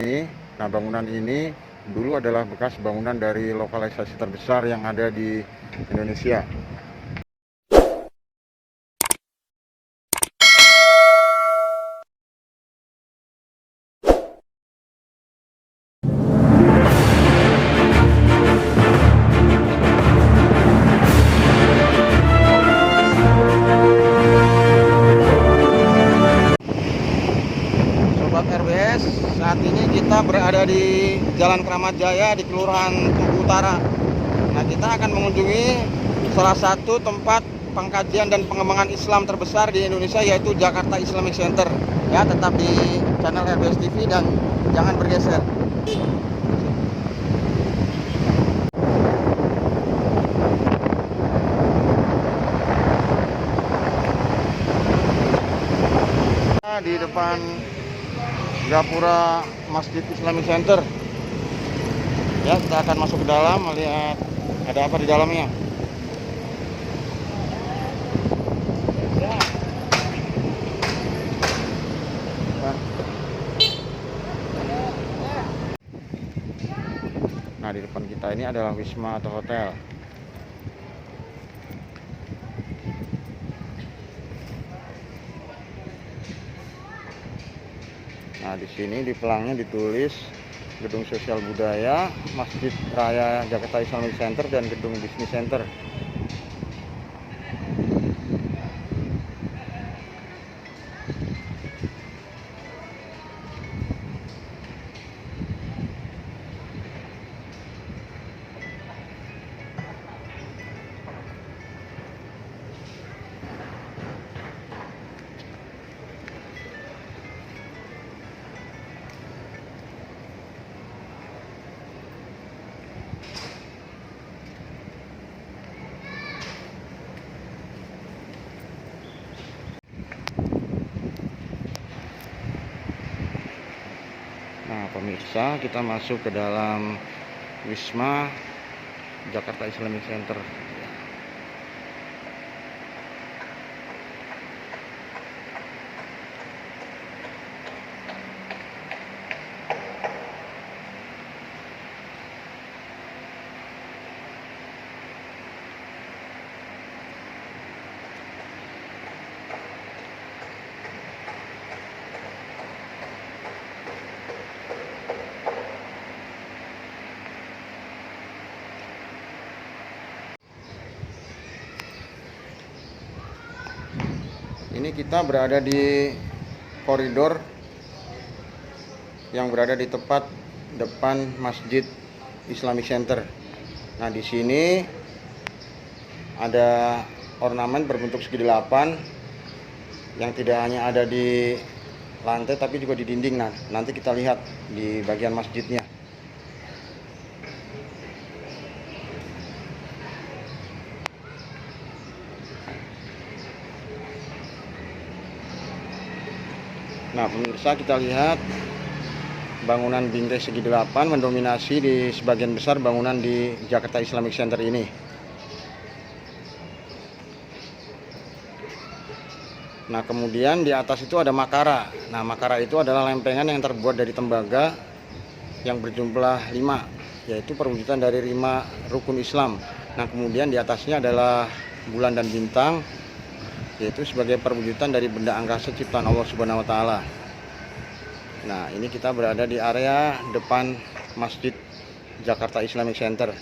Nah, bangunan ini dulu adalah bekas bangunan dari lokalisasi terbesar yang ada di Indonesia. Sobat RBS, saat ini kita berada di Jalan Kramat Jaya di Kelurahan Tugu Utara. Nah, kita akan mengunjungi salah satu tempat pengkajian dan pengembangan Islam terbesar di Indonesia, yaitu Jakarta Islamic Center. Ya, tetap di channel RBS TV dan jangan bergeser. Di depan gapura Masjid Islamic Center. Ya, kita akan masuk ke dalam melihat ada apa di dalamnya. Nah, di depan kita ini adalah wisma atau hotel. Nah, di sini di pelangnya ditulis Gedung Sosial Budaya, Masjid Raya Jakarta Islamic Center, dan Gedung Bisnis Center. Nah, pemirsa, kita masuk ke dalam Wisma Jakarta Islamic Center. Ini kita berada di koridor yang berada di tepat depan Masjid Islamic Center. Nah, di sini ada ornamen berbentuk segi delapan yang tidak hanya ada di lantai tapi juga di dinding. Nah, nanti kita lihat di bagian masjidnya. Nah, pemirsa, kita lihat bangunan bingkai segi delapan mendominasi di sebagian besar bangunan di Jakarta Islamic Center ini. Nah, kemudian di atas itu ada makara. Nah, makara itu adalah lempengan yang terbuat dari tembaga yang berjumlah 5, yaitu perwujudan dari 5 rukun Islam. Nah, kemudian di atasnya adalah bulan dan bintang, yaitu sebagai perwujudan dari benda angkasa ciptaan Allah Subhanahu wa Ta'ala. Nah, ini kita berada di area depan Masjid Jakarta Islamic Center.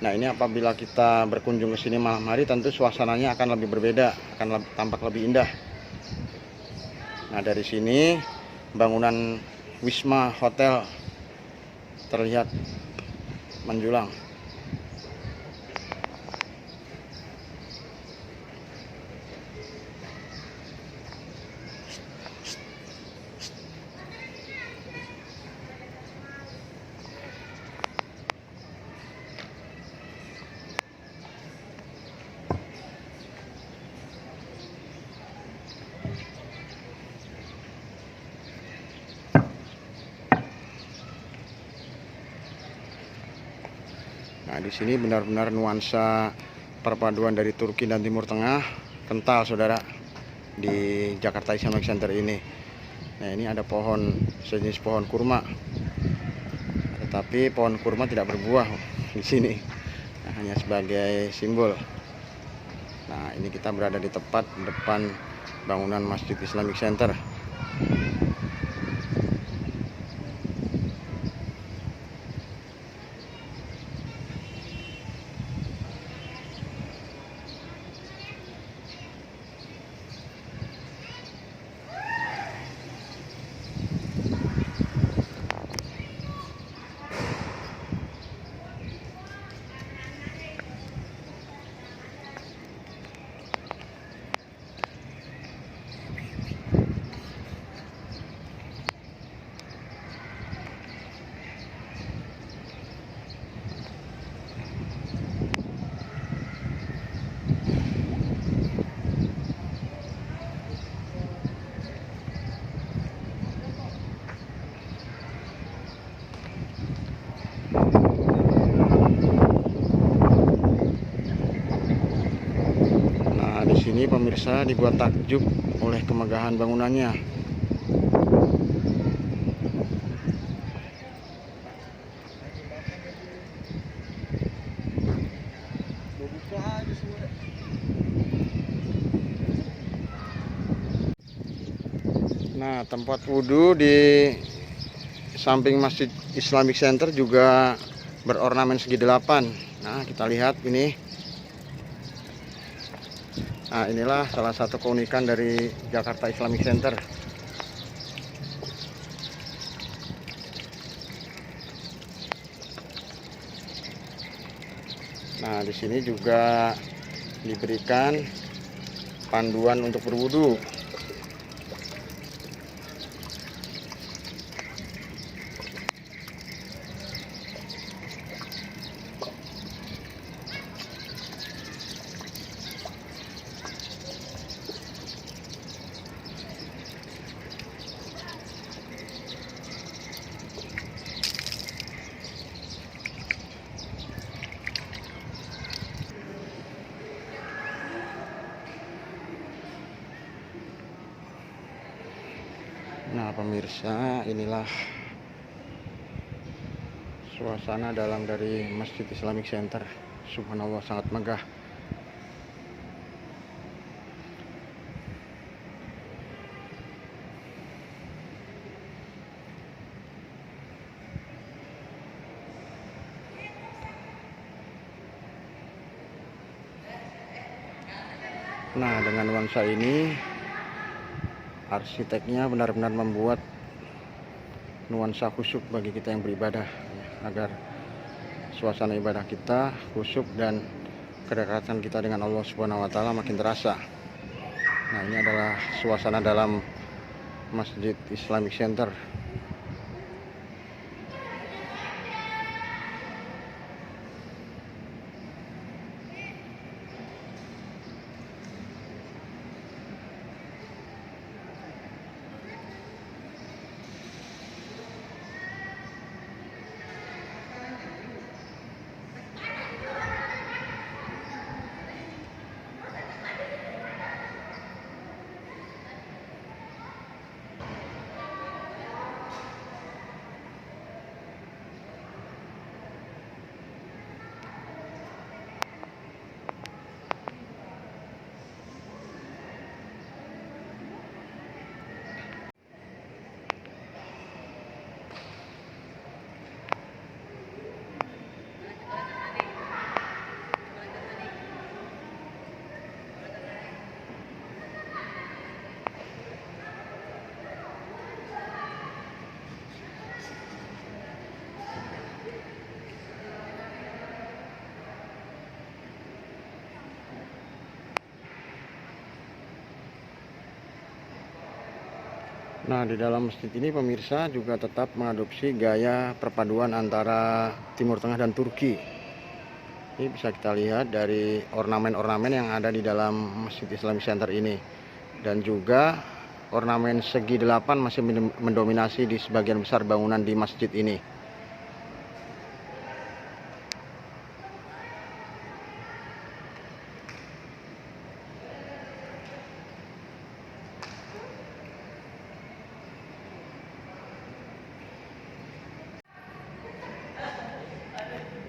Nah, ini apabila kita berkunjung ke sini malam hari, tentu suasananya akan lebih berbeda, akan tampak lebih indah. Nah, dari sini bangunan Wisma Hotel terlihat menjulang. Nah, di sini benar-benar nuansa perpaduan dari Turki dan Timur Tengah kental, saudara, di Jakarta Islamic Center ini. Nah, ini ada pohon, sejenis pohon kurma. Tetapi pohon kurma tidak berbuah di sini, nah, hanya sebagai simbol. Nah, ini kita berada di tepat depan bangunan Masjid Islamic Center. Nah, di sini pemirsa dibuat takjub oleh kemegahan bangunannya. Nah, tempat wudhu di samping Masjid Islamic Center juga berornamen segi delapan. Nah, kita lihat ini. Nah, inilah salah satu keunikan dari Jakarta Islamic Center. Nah, di sini juga diberikan panduan untuk berwudu. Nah, pemirsa, inilah suasana dalam dari Masjid Islamic Center. Subhanallah, sangat megah. Nah, dengan nuansa ini, arsiteknya benar-benar membuat nuansa khusyuk bagi kita yang beribadah, agar suasana ibadah kita khusyuk dan kedekatan kita dengan Allah Subhanahu wa taala makin terasa. Nah, ini adalah suasana dalam Masjid Islamic Center. Nah, di dalam masjid ini pemirsa juga tetap mengadopsi gaya perpaduan antara Timur Tengah dan Turki. Ini bisa kita lihat dari ornamen-ornamen yang ada di dalam Masjid Islamic Center ini. Dan juga ornamen segi delapan masih mendominasi di sebagian besar bangunan di masjid ini.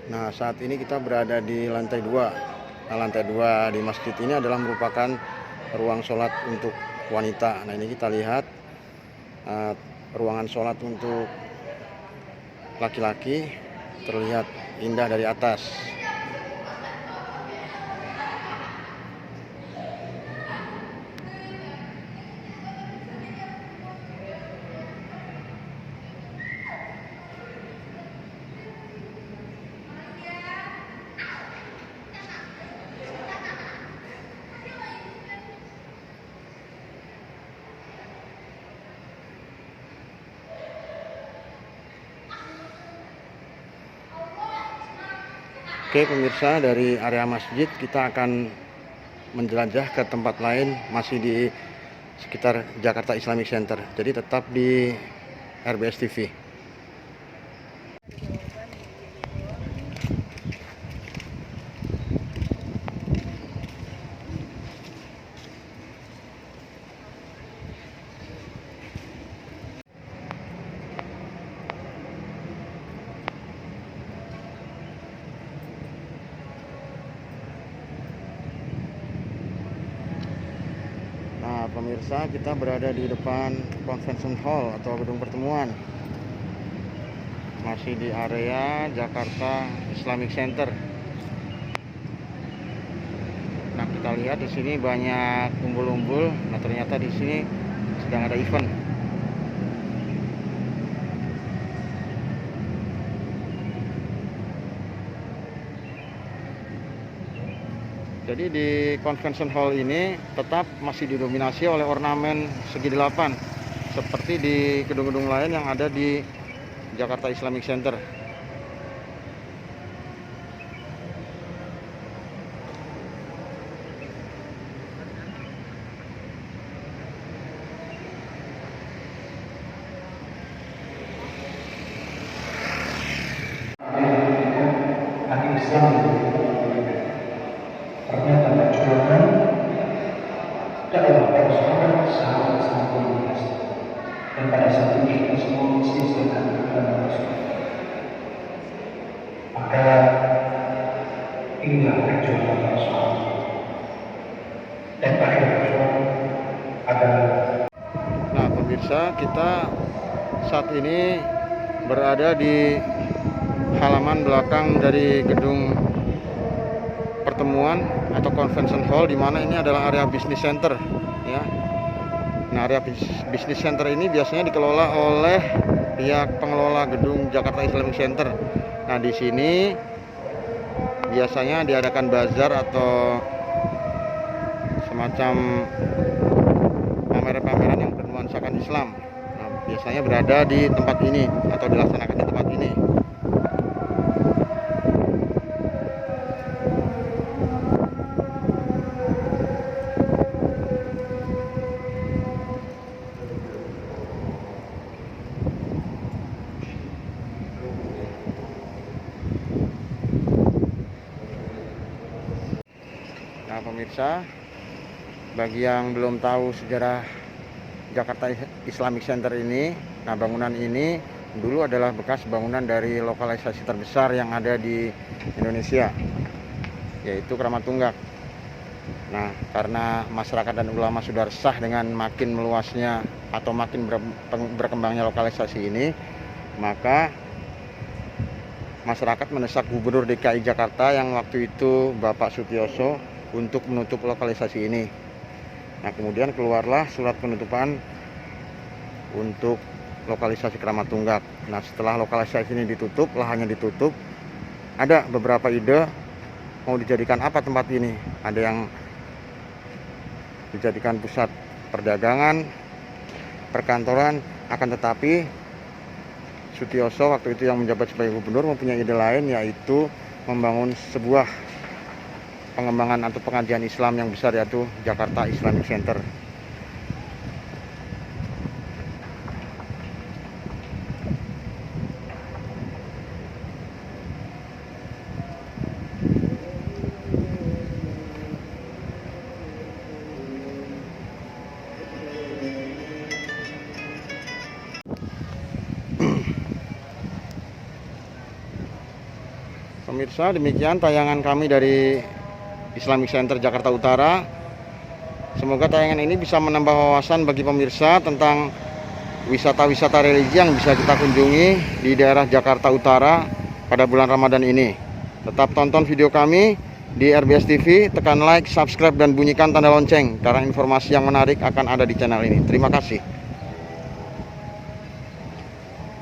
Nah, saat ini kita berada di lantai 2. Nah, lantai 2 di masjid ini adalah merupakan ruang sholat untuk wanita. Nah, ini kita lihat ruangan sholat untuk laki-laki terlihat indah dari atas. Oke pemirsa, dari area masjid kita akan menjelajah ke tempat lain, masih di sekitar Jakarta Islamic Center. Jadi tetap di RBS TV. Nah pemirsa, kita berada di depan Convention Hall atau gedung pertemuan, masih di area Jakarta Islamic Center. Nah kita lihat di sini banyak umbul-umbul. Nah ternyata di sini sedang ada event. Jadi di Convention Hall ini tetap masih didominasi oleh ornamen segi 8 seperti di gedung-gedung lain yang ada di Jakarta Islamic Center. Ternyata perjuangan dalam persoalan sangat luas, dan pada saat ini kita semua mesti sedang dalam persoalan. Maka inilah perjuangan persoalan, dan akhir perjuangan adalah. Nah pemirsa, kita saat ini berada di halaman belakang dari gedung pertemuan atau convention hall, di mana ini adalah area business center ya. Nah area business center ini biasanya dikelola oleh pihak pengelola gedung Jakarta Islamic Center. Nah di sini biasanya diadakan bazar atau semacam pameran-pameran yang bernuansakan Islam. Nah biasanya berada di tempat ini atau dilaksanakan di tempat ini. Nah pemirsa, bagi yang belum tahu sejarah Jakarta Islamic Center ini, nah bangunan ini dulu adalah bekas bangunan dari lokalisasi terbesar yang ada di Indonesia, yaitu Kramat Tunggak. Nah karena masyarakat dan ulama sudah resah dengan makin meluasnya atau makin berkembangnya lokalisasi ini, maka masyarakat mendesak Gubernur DKI Jakarta yang waktu itu Bapak Sutioso untuk menutup lokalisasi ini. Nah kemudian keluarlah surat penutupan untuk lokalisasi Kramat Tunggak. Nah setelah lokalisasi ini ditutup, lahannya ditutup, ada beberapa ide mau dijadikan apa tempat ini. Ada yang dijadikan pusat perdagangan, perkantoran, akan tetapi Sutioso waktu itu yang menjabat sebagai gubernur mempunyai ide lain, yaitu membangun sebuah pengembangan atau pengajian Islam yang besar, yaitu Jakarta Islamic Center. Pemirsa, demikian tayangan kami dari Islamic Center Jakarta Utara. Semoga tayangan ini bisa menambah wawasan bagi pemirsa tentang wisata-wisata religi yang bisa kita kunjungi di daerah Jakarta Utara pada bulan Ramadan ini. Tetap tonton video kami di RBS TV, tekan like, subscribe, dan bunyikan tanda lonceng karena informasi yang menarik akan ada di channel ini. Terima kasih.